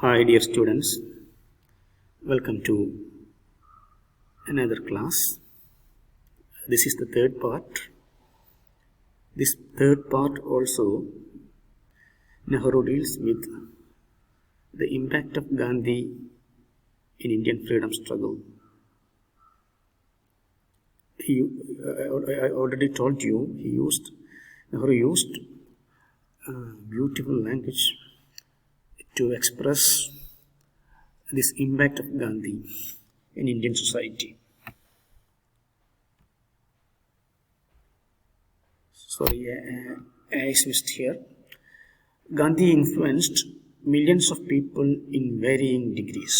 Hi dear students, welcome to another class. This is the third part. This third part also, Nehru deals with the impact of Gandhi in Indian freedom struggle. I already told you, Nehru used beautiful language to express this impact of Gandhi in Indian society. Sorry, I switched here. Gandhi influenced millions of people in varying degrees.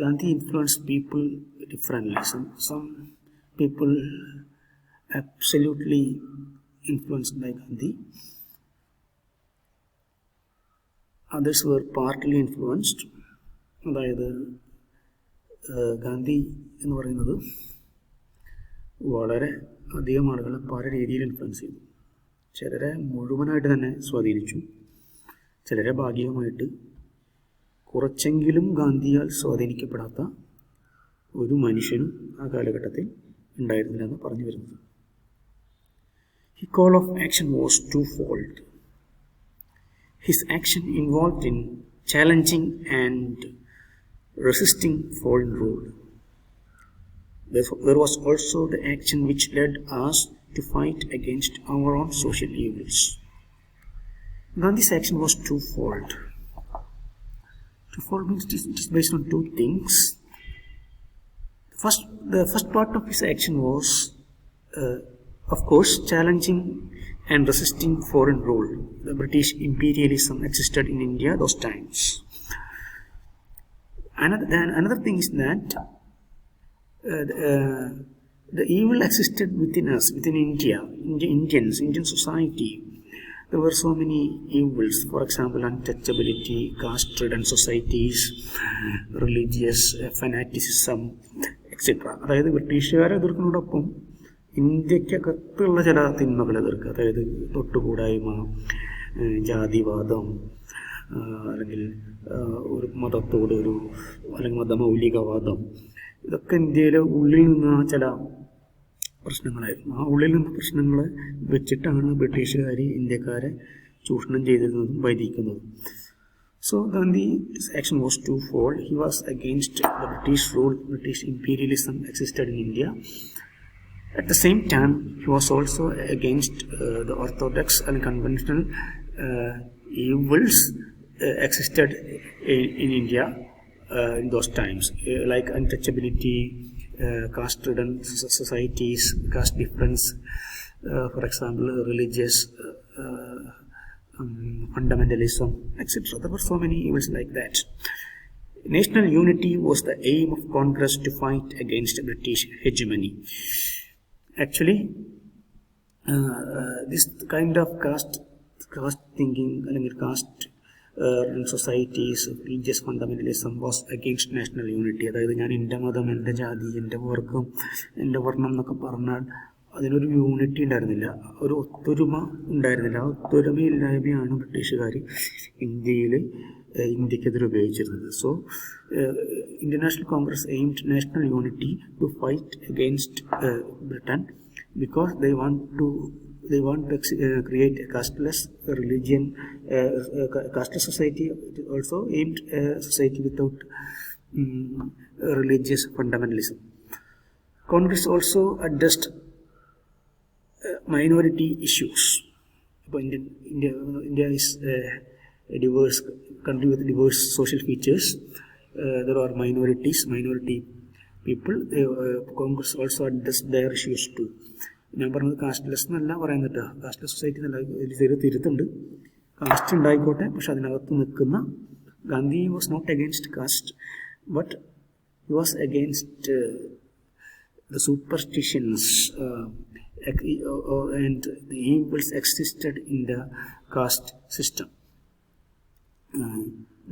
Gandhi influenced people differently. Some people absolutely influenced by Gandhi. Others were partly influenced. അതായത് ഗാന്ധി എന്ന് പറയുന്നത് വളരെ അധികം ആളുകളെ പല രീതിയിൽ influence ചെയ്തു. ചിലരെ മുഴുവനായിട്ട് തന്നെ സ്വാധീനിച്ചു, ചിലരെ ഭാഗികമായിട്ട്. കുറച്ചെങ്കിലും ഗാന്ധിയാൽ സ്വാധീനിക്കപ്പെടാത്ത ഒരു മനുഷ്യനും ആ കാലഘട്ടത്തിൽ ഉണ്ടായിരുന്നില്ല എന്ന് പറഞ്ഞു വരുന്നത്. His call of action was twofold. His action involved in challenging and resisting foreign rule. There was also the action which led us to fight against our own social evils. Gandhi's action was twofold. Twofold means it is based on two things. The first part of his action was, of course, challenging and resisting foreign rule. The British imperialism existed in India those times. Another thing is that the evil existed within us, within Indian society. There were so many evils. For example, untouchability, caste-ridden societies, religious fanaticism, etc. അതായത് ബ്രിട്ടീഷുകാരെ എതിർക്കുന്നതോടൊപ്പം ഇന്ത്യക്കകത്തുള്ള ചില തിന്മകൾ എതിർക്കുക. അതായത് തൊട്ടുകൂടായ്മ, ജാതിവാദം, അല്ലെങ്കിൽ ഒരു മതത്തോട് അല്ലെങ്കിൽ മതമൗലികവാദം, ഇതൊക്കെ ഇന്ത്യയിലെ ഉള്ളിൽ നിന്ന് ചില പ്രശ്നങ്ങളായിരുന്നു. ആ ഉള്ളിൽ നിന്ന് പ്രശ്നങ്ങളെ വെച്ചിട്ടാണ് ബ്രിട്ടീഷുകാർ ഇന്ത്യക്കാരെ ചൂഷണം ചെയ്തിരുന്നതും വൈദിക്കുന്നതും. So Gandhi's action was twofold. He was against the British rule. British imperialism existed in India. At the same time, he was also against the orthodox and conventional evils existed in India in those times, like untouchability, caste-ridden societies, caste difference, for example, religious fundamentalism, etc. There were so many evils like that. National unity was the aim of Congress to fight against British hegemony. Actually, this kind of caste thinking, caste societies, religious fundamentalism was against national unity. അതായത് ഞാൻ എൻ്റെ മതം, എൻ്റെ ജാതി, എൻ്റെ വർഗം, എൻ്റെ വർണ്ണം എന്നൊക്കെ പറഞ്ഞാൽ അതിനൊരു യൂണിറ്റി ഉണ്ടായിരുന്നില്ല, ഒരു ഒത്തൊരുമ ഉണ്ടായിരുന്നില്ല. ആ ഒത്തൊരുമയില്ലായ്മയാണ് ബ്രിട്ടീഷുകാർ ഇന്ത്യക്കെതിരെ ഉപയോഗിച്ചിരുന്നത്. So Indian national Congress aimed national unity to fight against Britain because they want to create a casteless religion, casteless society. Also aimed society without religious fundamentalism. Congress also addressed minority issues. India is a diverse country with diverse social features. There are minority people. Congress also addressed their issues too. ഞാൻ പറഞ്ഞത് കാസ്റ്റ്ലെസ് എന്നല്ല പറയുന്നത്, കാസ്റ്റ്ലെസ് society എന്നല്ല, ഇതിൽ തിരുത്തുണ്ട്. Cast ഉണ്ടായിക്കോട്ടെ, പക്ഷെ അതിനകത്ത് നിൽക്കുന്ന Gandhi was not against caste, but he was against the superstitions and the evils existed in the caste system.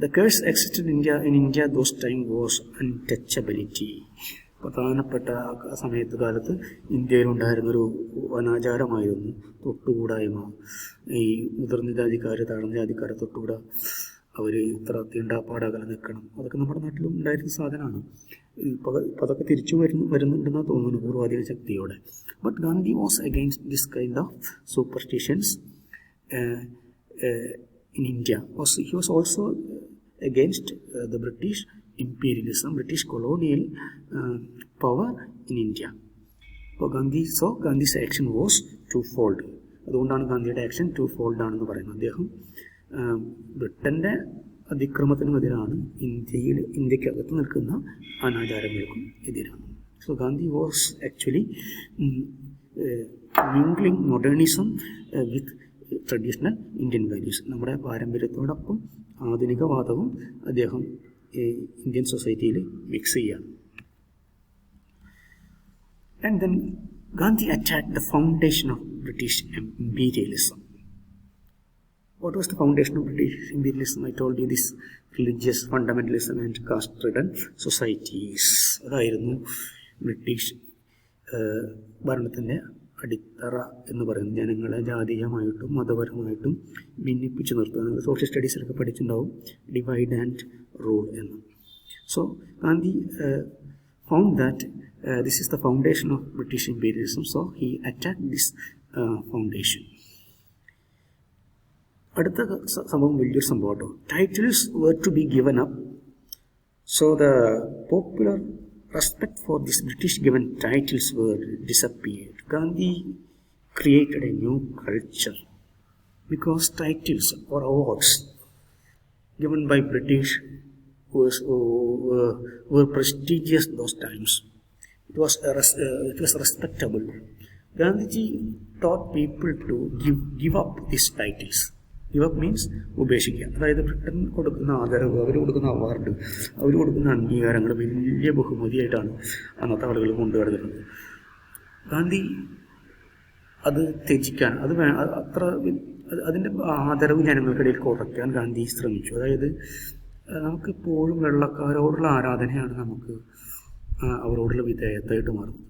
The curse existed in India those time was untouchability. പ്രധാനപ്പെട്ട സമയത്ത് കാലത്ത് ഇന്ത്യയിലുണ്ടായിരുന്നൊരു അനാചാരമായിരുന്നു തൊട്ടുകൂടായ്മ. ഈ മുതിർന്ന ജാതിക്കാർ താഴ്ന്ന ജാതിക്കാരെ തൊട്ടുകൂടാ, അവർ ഇത്ര തീണ്ടാപ്പാടകലെ നിൽക്കണം, അതൊക്കെ നമ്മുടെ നാട്ടിലും ഉണ്ടായിരുന്ന സാധനമാണ്. ഇപ്പോൾ അതൊക്കെ തിരിച്ചു വരുന്നുണ്ടെന്നാണ് തോന്നുന്നു പൂർവാധിക ശക്തിയോടെ. But Gandhi was against this kind of superstitions in India. He was also against the British imperialism, British colonial power in India. So Gandhi's action was twofold. അതുകൊണ്ടാണ് ഗാന്ധിയുടെ ആക്ഷൻ ടൂഫോൾഡ് ആണെന്ന് പറയുന്നത്. അദ്ദേഹം ബ്രിട്ടൻ്റെ അതിക്രമത്തിനുമെതിരാണ്, ഇന്ത്യക്കകത്ത് നിൽക്കുന്ന അനാചാരങ്ങൾക്കും എതിരാണ്. So Gandhi was actually mingling modernism with traditional Indian values. നമ്മുടെ പാരമ്പര്യത്തോടൊപ്പം ആധുനികവാദവും അദ്ദേഹം Indian സൊസൈറ്റിയിൽ മിക്സ് ചെയ്യാണ്. And then Gandhi attacked the foundation of British imperialism. What was the foundation of British imperialism? I told you this: religious fundamentalism and caste-ridden societies. അതായിരുന്നു British ഭരണത്തിൻ്റെ അടിത്തറ എന്ന് പറയുന്നത്. ജനങ്ങളെ ജാതീയമായിട്ടും മതപരമായിട്ടും ഭിന്നിപ്പിച്ച് നിർത്തുക. നിങ്ങൾ സോഷ്യൽ സ്റ്റഡീസിലൊക്കെ പഠിച്ചിട്ടുണ്ടാവും ഡിവൈഡ് ആൻഡ് റൂൾ എന്ന്. So Gandhi found that this is the foundation of British imperialism, so he attacked this foundation. അടുത്ത സംഭവം വലിയൊരു സംഭവം. Titles were to be given up, so the popular respect for these British given titles were disappeared. Gandhi created a new culture because titles or awards given by British were prestigious those times. It was respectable. Gandhiji taught people to give up these titles. Give up means ഉപേക്ഷിക്കുക. അതായത് Britain കൊടുക്കുന്ന ആദരവ്, അവർ കൊടുക്കുന്ന award, അവർ കൊടുക്കുന്ന അംഗീകാരങ്ങൾ വലിയ ബഹുമതിയായിട്ടാണ് അന്നത്തെ ആളുകൾ കൊണ്ടുവരുന്നത്. ഗാന്ധി അത് ത്യജിക്കാൻ, അതിൻ്റെ ആദരവ് ജനങ്ങൾക്കിടയിൽ കുറയ്ക്കാൻ ഗാന്ധി ശ്രമിച്ചു. അതായത് നമുക്കിപ്പോഴും വെള്ളക്കാരോടുള്ള ആരാധനയാണ് നമുക്ക് അവരോടുള്ള വിധേയത്വമായിട്ട് മാറുന്നത്.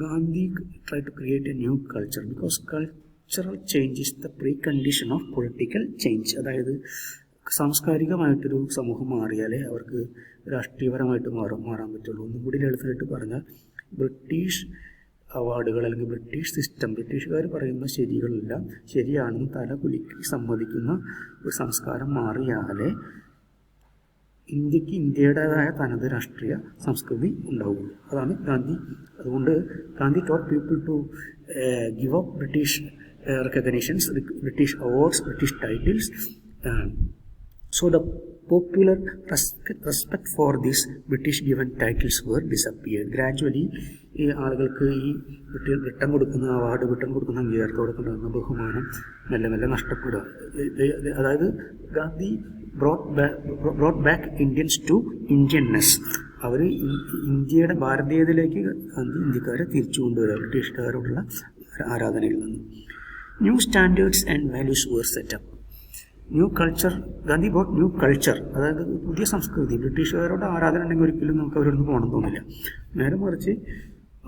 Gandhi try to create a new culture because cultural change is the precondition of political change. അതായത് സാംസ്കാരികമായിട്ടൊരു സമൂഹം മാറിയാലേ അവർക്ക് രാഷ്ട്രീയപരമായിട്ട് മാറാൻ പറ്റുള്ളൂ. ഒന്നും കൂടി ലളിതമായിട്ട് പറഞ്ഞാൽ ബ്രിട്ടീഷ് അവാർഡുകൾ അല്ലെങ്കിൽ ബ്രിട്ടീഷ് സിസ്റ്റം, ബ്രിട്ടീഷുകാർ പറയുന്ന ശരികളെല്ലാം ശരിയാണെന്ന് തല കുലുക്കി സമ്മതിക്കുന്ന ഒരു സംസ്കാരം മാറിയാലേ ഇന്ത്യക്ക് ഇന്ത്യയുടേതായ തനത് രാഷ്ട്രീയ സംസ്കൃതി ഉണ്ടാവുള്ളൂ. അതാണ് ഗാന്ധി. അതുകൊണ്ട് Gandhi taught people to give up British recognitions, British awards, British titles. So the popular respect for these British given titles were disappeared. Gradually ഈ ആളുകൾക്ക് ഈ ബ്രിട്ടൻ കൊടുക്കുന്ന അവാർഡ്, ബ്രിട്ടൻ കൊടുക്കുന്ന അംഗീകാരത്തോടെ കൊണ്ടുവന്ന ബഹുമാനം മെല്ലെ മെല്ലെ നഷ്ടപ്പെടുക. അതായത് Gandhi brought back Indians to Indianness. അവർ ഇന്ത്യയുടെ ഭാരതീയതയിലേക്ക് ഗാന്ധി ഇന്ത്യക്കാരെ തിരിച്ചു കൊണ്ടുവരിക ബ്രിട്ടീഷുകാരോടുള്ള ആരാധനയിൽ നിന്ന്. New standards and values were set up. New culture, Gandhi brought new culture. അതായത് പുതിയ സംസ്കൃതി. ബ്രിട്ടീഷുകാരോട് ആരാധന ഉണ്ടെങ്കിൽ ഒരിക്കലും നമുക്ക് അവരോട് പോകണം തോന്നില്ല. നേരെ മറിച്ച്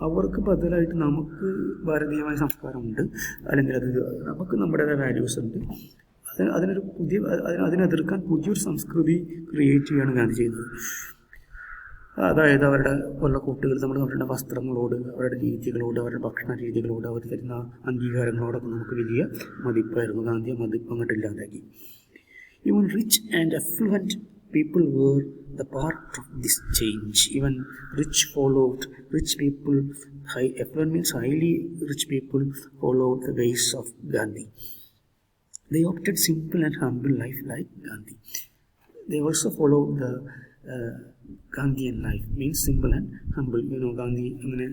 അവർക്ക് ബദലായിട്ട് നമുക്ക് ഭാരതീയമായ സംസ്കാരമുണ്ട്, അല്ലെങ്കിൽ നമുക്ക് നമ്മുടേതായ വാല്യൂസ് ഉണ്ട്. അതിനെതിർക്കാൻ പുതിയൊരു സംസ്കൃതി ക്രിയേറ്റ് ചെയ്യുകയാണ് ഗാന്ധി ചെയ്യുന്നത്. അതായത് അവരുടെ കൊല്ലക്കൂട്ടുകൾ, അവരുടെ വസ്ത്രങ്ങളോട്, അവരുടെ രീതികളോട്, അവരുടെ ഭക്ഷണ രീതികളോട്, അവർ തരുന്ന അംഗീകാരങ്ങളോടൊക്കെ നമുക്ക് വലിയ മതിപ്പായിരുന്നു. ഗാന്ധി മതിപ്പ് അങ്ങോട്ട് ഇല്ലാതാക്കി. Even rich and affluent people were the part of this change. Even rich people, affluent means highly rich people followed the ways of Gandhi. They opted simple and humble life like Gandhi. They also followed the Gandhian life, means simple and humble. Gandhi അങ്ങനെ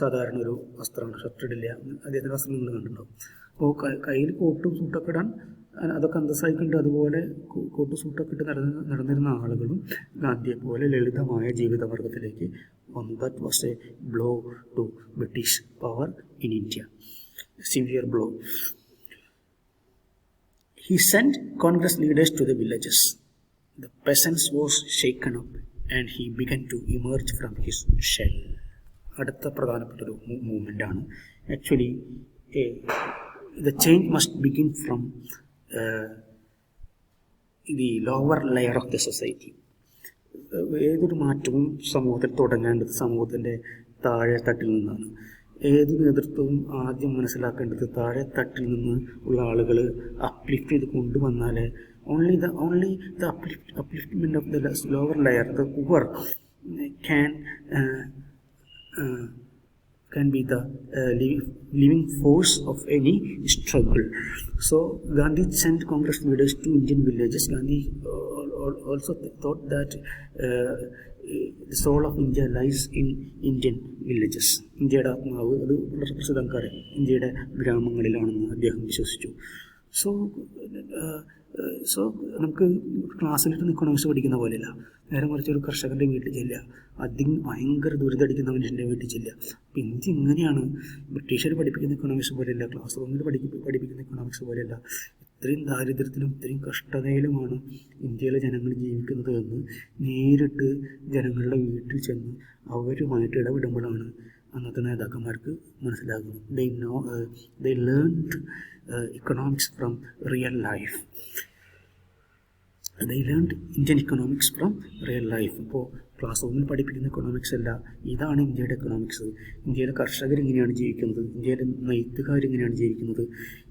സാധാരണ ഒരു വസ്ത്രമാണ്, ഷർട്ടിടില്ല, അദ്ദേഹത്തിൻ്റെ വസ്ത്രം നിങ്ങൾ കണ്ടിട്ടുണ്ടാവും. അപ്പോൾ കയ്യിൽ കോട്ടും സൂട്ടൊക്കെ ഇടാൻ അതൊക്കെ അന്തസ്സായിക്കൊണ്ട് അതുപോലെ കോട്ടും സൂട്ടൊക്കെ ഇട്ട് നടന്നിരുന്ന ആളുകളും ഗാന്ധിയെ പോലെ ലളിതമായ ജീവിതവർഗത്തിലേക്ക് വന്നു. That was a blow to British power in India, severe blow. He sent Congress leaders to the villages. The peasants was shaken up and he began to emerge from his shell. അടുത്ത പ്രധാനപ്പെട്ട ഒരു movement ആണ്. Actually the change must begin from the lower layer of the society. ഏതൊരു മാറ്റവും സമൂഹത്തിൽ തുടങ്ങേണ്ടത് സമൂഹത്തിൻ്റെ താഴെ തട്ടിൽ നിന്നാണ്. ഏത് നേതൃത്വവും ആദ്യം മനസ്സിലാക്കേണ്ടത് താഴെ തട്ടിൽ നിന്ന് ഉള്ള ആളുകൾ അപ്ലിഫ്റ്റ് ചെയ്ത് കൊണ്ടുവന്നാലേ only the upliftment of the lower layer, the poor, can be the living force of any struggle. So Gandhi sent Congress leaders to Indian villages. Gandhi also thought that the soul of India lies in Indian villages. ഇന്ത്യയുടെ ആത്മാവ് അത് വളരെ പ്രസിദ്ധക്കാരെ ഇന്ത്യയുടെ ഗ്രാമങ്ങളിലാണെന്ന് അദ്ദേഹം വിശ്വസിച്ചു. So നമുക്ക് ക്ലാസ്സിലിട്ട് economics പഠിക്കുന്ന പോലെയല്ല. നേരെ മറിച്ച് ഒരു കർഷകൻ്റെ വീട്ടിൽ ചെല്ലുക, ഭയങ്കര ദുരിതടിക്കുന്ന മനുഷ്യൻ്റെ വീട്ടിൽ ചെല്ലുക. അപ്പം ഇന്ത്യ ഇങ്ങനെയാണ്. ബ്രിട്ടീഷർ പഠിപ്പിക്കുന്ന ഇക്കണോമിക്സ് പോലെയല്ല, ക്ലാസ് റൂമിൽ പഠിപ്പിക്കുന്ന ഇക്കണോമിക്സ് പോലെയല്ല. ഇത്രയും ദാരിദ്ര്യത്തിലും ഇത്രയും കഷ്ടതയിലുമാണ് ഇന്ത്യയിലെ ജനങ്ങൾ ജീവിക്കുന്നത് എന്ന് നേരിട്ട് ജനങ്ങളുടെ വീട്ടിൽ ചെന്ന് അവരുമായിട്ട് ഇടപെടുമ്പോഴാണ് അന്നത്തെ നേതാക്കന്മാർക്ക് മനസ്സിലാകുന്നത്. they learned economics from real life. They learned Indian economics from real life. ഇപ്പോൾ ക്ലാസ് റൂമിൽ പഠിപ്പിക്കുന്ന എക്കണോമിക്സ് അല്ല, ഇതാണ് ഇന്ത്യയുടെ എക്കണോമിക്സ്. ഇന്ത്യയിലെ കർഷകർ എങ്ങനെയാണ് ജീവിക്കുന്നത്, ഇന്ത്യയിലെ നെയ്ത്തുകാർ എങ്ങനെയാണ് ജീവിക്കുന്നത്,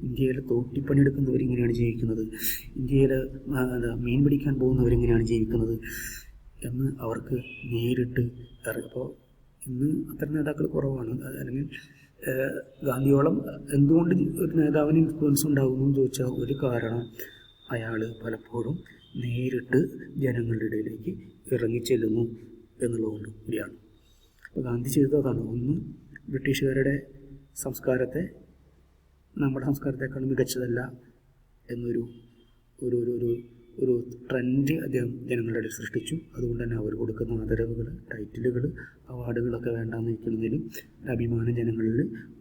ഇന്ത്യയിലെ തോട്ടിപ്പണിയെടുക്കുന്നവർ എങ്ങനെയാണ് ജീവിക്കുന്നത്, ഇന്ത്യയിലെ മീൻ പിടിക്കാൻ പോകുന്നവരെങ്ങനെയാണ് ജീവിക്കുന്നത് എന്ന് അവർക്ക് നേരിട്ട് അപ്പോൾ ഇന്ന് അത്തരം നേതാക്കൾ കുറവാണ്. അല്ലെങ്കിൽ ഗാന്ധിയോളം എന്തുകൊണ്ട് ഒരു നേതാവിന് ഇൻഫ്ലുവൻസ് ഉണ്ടാകുന്നു എന്ന് ചോദിച്ചാൽ ഒരു കാരണം അയാൾ പലപ്പോഴും നേരിട്ട് ജനങ്ങളുടെ ഇടയിലേക്ക് ഇറങ്ങിച്ചെല്ലുന്നു എന്നുള്ളതുകൊണ്ട് കൂടിയാണ്. അപ്പോൾ ഗാന്ധി ചെയ്തതാണ്, ഒന്ന് ബ്രിട്ടീഷുകാരുടെ സംസ്കാരത്തെ നമ്മുടെ സംസ്കാരത്തെക്കാൾ മികച്ചതല്ല എന്നൊരു ഒരു ഒരു ഒരു ട്രെൻഡ് അദ്ദേഹം ജനങ്ങളുടെ ഇടയിൽ സൃഷ്ടിച്ചു. അതുകൊണ്ട് തന്നെ അവർ കൊടുക്കുന്ന ആദരവുകൾ, ടൈറ്റിലുകൾ, അവാർഡുകളൊക്കെ വേണ്ടാന്ന് വയ്ക്കുന്നതിലും അഭിമാനം ജനങ്ങളിൽ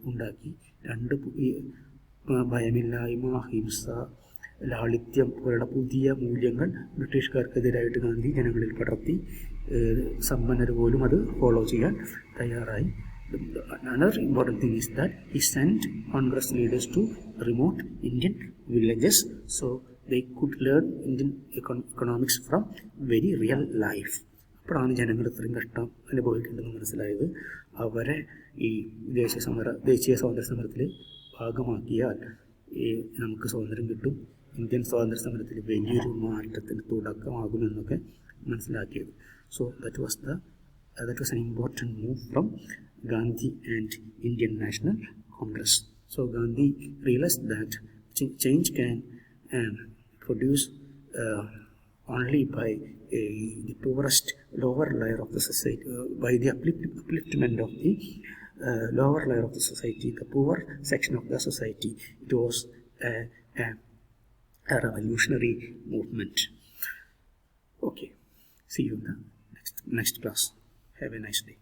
ഉണ്ടാക്കി. രണ്ട് ഭയമില്ലായ്മ, അഹിംസ, ലാളിത്യം പോലുള്ള പുതിയ മൂല്യങ്ങൾ ബ്രിട്ടീഷുകാർക്കെതിരായിട്ട് ഗാന്ധി ജനങ്ങളിൽ പടർത്തി. സമ്പന്നർ പോലും അത് ഫോളോ ചെയ്യാൻ തയ്യാറായി. Another important thing is that he sent Congress leaders to remote Indian villages so they could learn Indian economics from very real life. അപ്പോഴാണ് ജനങ്ങൾ ഇത്രയും കഷ്ടം അനുഭവിക്കേണ്ടതെന്ന് മനസ്സിലായത്. അവരെ ഈ ദേശീയ സ്വാതന്ത്ര്യ സമരത്തിൽ ഭാഗമാക്കിയാൽ നമുക്ക് സ്വാതന്ത്ര്യം കിട്ടും, ഇന്ത്യൻ സ്വാതന്ത്ര്യ സമരത്തിൽ വലിയൊരു മാറ്റത്തിന് തുടക്കമാകുമെന്നൊക്കെ മനസ്സിലാക്കിയത്. So that was an important move from Gandhi and Indian National Congress. So Gandhi realized that change can produce only by the poorest lower layer of the society, by the upliftment of the lower layer of the society, the poor section of the society. It was a revolutionary movement. Okay, see you in the next class. Have a nice day.